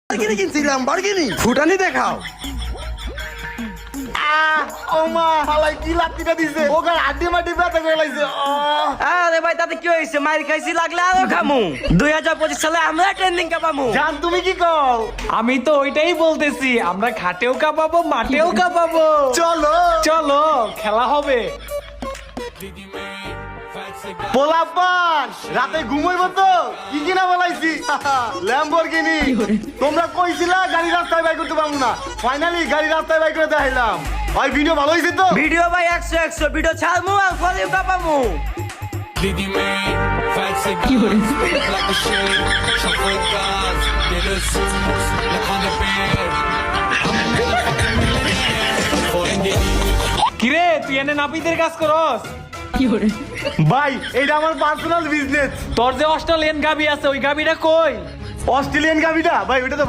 বার্গেনি কিনছিলাম, বার্গেনি ফুটানি দেখাও। আরে ভাই তাতে কি হয়েছে? মার খাইছি লাগলে আরো খামু। 2025 সালে আমরা ট্রেন্ডিং কাপামু। জান তুমি কি কও? আমি তো ওইটাই বলতেছি, আমরা ঘাটেও কাঁপাবো মাঠেও কাঁপাবো। চলো চলো খেলা হবে। পোলাপান রাতে ঘুমাইব তো কি কিনা বলাইছি ল্যাম্বরগিনি। তোমরা কইছিলা গাড়ি রাস্তায় বাই করতে পারবো না, ফাইনালি গাড়ি রাস্তায় বাই করে দেখাইলাম। ভাই ভিডিও ভালো হয়েছে তো? ভিডিও ভাই 100 ভিডিও ছাড়মু আর ফলেও কাপামু। Didi man, fight to get like a shit. Shuffle guns, get a suit, look on the bed. I'm a motherfucking millionaire. Falling Diddy. কিরে তুই এনে নাপিতের কাজ করস? ভাই এটা আমার পার্সোনাল বিজনেস। তোর যে অস্ট্রেলিয়ান গাবি আছে ওই গাবিটা কই? অস্ট্রেলিয়ান গাবিটা ভাই ওটা তো